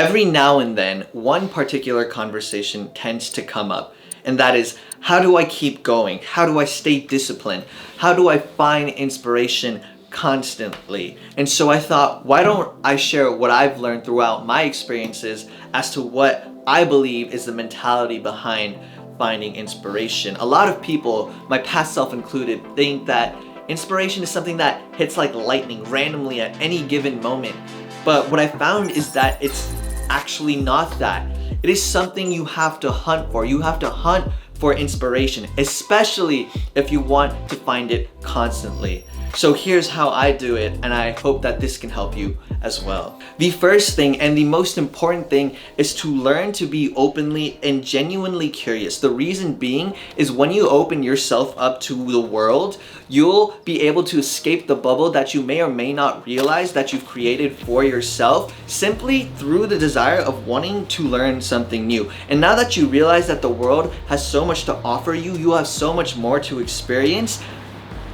Every now and then, one particular conversation tends to come up, and that is, how do I keep going? How do I stay disciplined? How do I find inspiration constantly? And so I thought, why don't I share what I've learned throughout my experiences as to what I believe is the mentality behind finding inspiration. A lot of people, my past self included, think that inspiration is something that hits like lightning randomly at any given moment. But what I found is that it's actually not that. It is something you have to hunt for. You have to hunt for inspiration, especially if you want to find it constantly. So here's how I do it, and I hope that this can help you as well. The first thing and the most important thing is to learn to be openly and genuinely curious. The reason being is when you open yourself up to the world, you'll be able to escape the bubble that you may or may not realize that you've created for yourself simply through the desire of wanting to learn something new. And now that you realize that the world has so much to offer you, you have so much more to experience,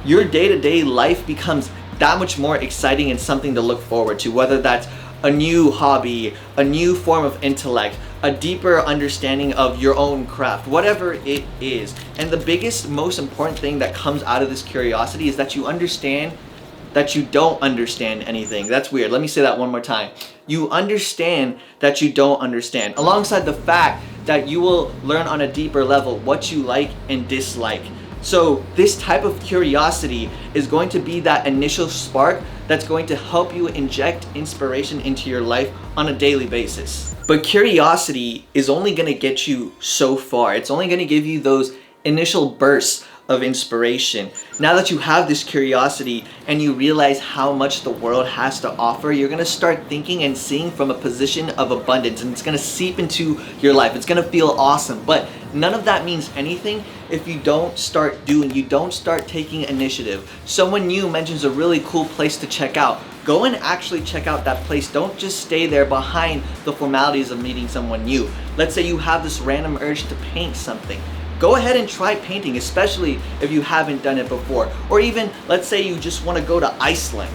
your day-to-day life becomes that much more exciting and something to look forward to, whether that's a new hobby, a new form of intellect, a deeper understanding of your own craft, whatever it is. And the biggest, most important thing that comes out of this curiosity is that you understand that you don't understand anything. That's weird. Let me say that one more time. You understand that you don't understand, alongside the fact that you will learn on a deeper level what you like and dislike. So this type of curiosity is going to be that initial spark that's going to help you inject inspiration into your life on a daily basis. But curiosity is only going to get you so far. It's only going to give you those initial bursts of inspiration. Now that you have this curiosity and you realize how much the world has to offer, you're going to start thinking and seeing from a position of abundance, and it's going to seep into your life. It's going to feel awesome, but none of that means anything if you don't start doing, you don't start taking initiative. Someone new mentions a really cool place to check out. Go and actually check out that place. Don't just stay there behind the formalities of meeting someone new. Let's say you have this random urge to paint something. Go ahead and try painting, especially if you haven't done it before. Or even, let's say you just want to go to Iceland.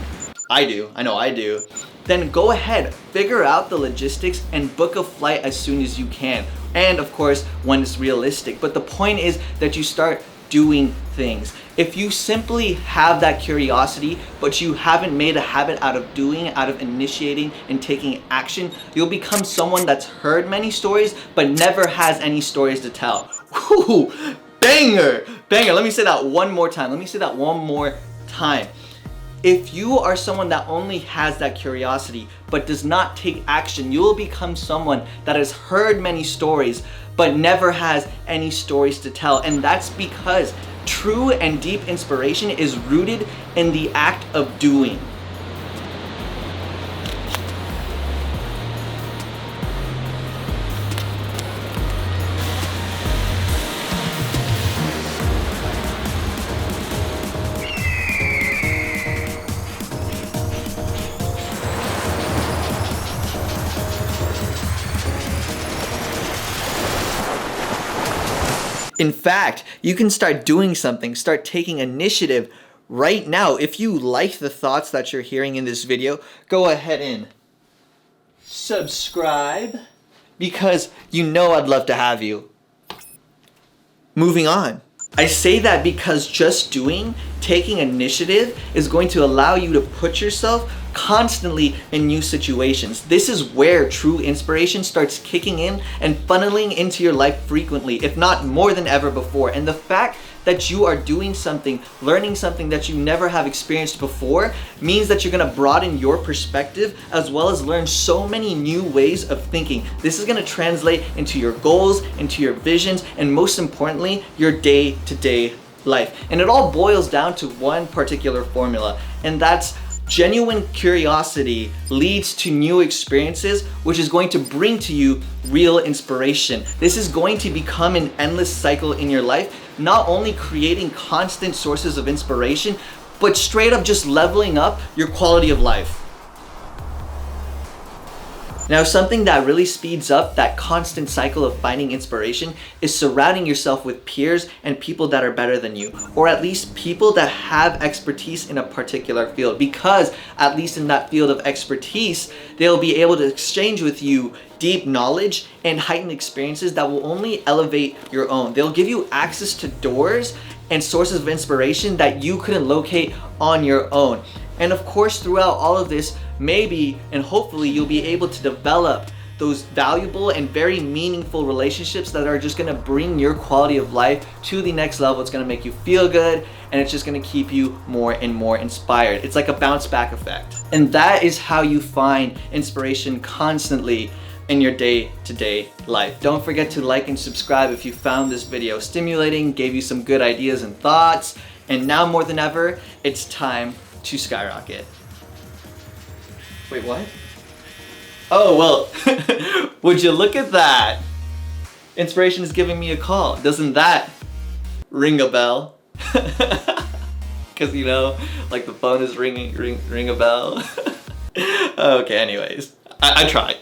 I know I do. Then go ahead, figure out the logistics and book a flight as soon as you can. And of course, when it's realistic. But the point is that you start doing things. If you simply have that curiosity, but you haven't made a habit out of doing, out of initiating and taking action, you'll become someone that's heard many stories, but never has any stories to tell. Whew, banger. Let me say that one more time. If you are someone that only has that curiosity but does not take action, you will become someone that has heard many stories but never has any stories to tell. And that's because true and deep inspiration is rooted in the act of doing. In fact, you can start doing something, start taking initiative right now. If you like the thoughts that you're hearing in this video, go ahead and subscribe, because you know I'd love to have you. Moving on. I say that because just doing, taking initiative is going to allow you to put yourself constantly in new situations. This is where true inspiration starts kicking in and funneling into your life frequently, if not more than ever before. And the fact that you are doing something, learning something that you never have experienced before, means that you're gonna broaden your perspective as well as learn so many new ways of thinking. This is gonna translate into your goals, into your visions, and most importantly, your day-to-day life. And it all boils down to one particular formula, and that's genuine curiosity leads to new experiences, which is going to bring to you real inspiration. This is going to become an endless cycle in your life, not only creating constant sources of inspiration, but straight up just leveling up your quality of life. Now, something that really speeds up that constant cycle of finding inspiration is surrounding yourself with peers and people that are better than you, or at least people that have expertise in a particular field, because at least in that field of expertise, they'll be able to exchange with you deep knowledge and heightened experiences that will only elevate your own. They'll give you access to doors and sources of inspiration that you couldn't locate on your own. And of course, throughout all of this, maybe and hopefully you'll be able to develop those valuable and very meaningful relationships that are just gonna bring your quality of life to the next level. It's gonna make you feel good, and it's just gonna keep you more and more inspired. It's like a bounce back effect. And that is how you find inspiration constantly in your day-to-day life. Don't forget to like and subscribe if you found this video stimulating, gave you some good ideas and thoughts, and now more than ever, it's time to skyrocket. Wait, what? Oh, well, would you look at that? Inspiration is giving me a call. Doesn't that ring a bell? Because, you know, like the phone is ring a bell. Okay, anyways, I tried.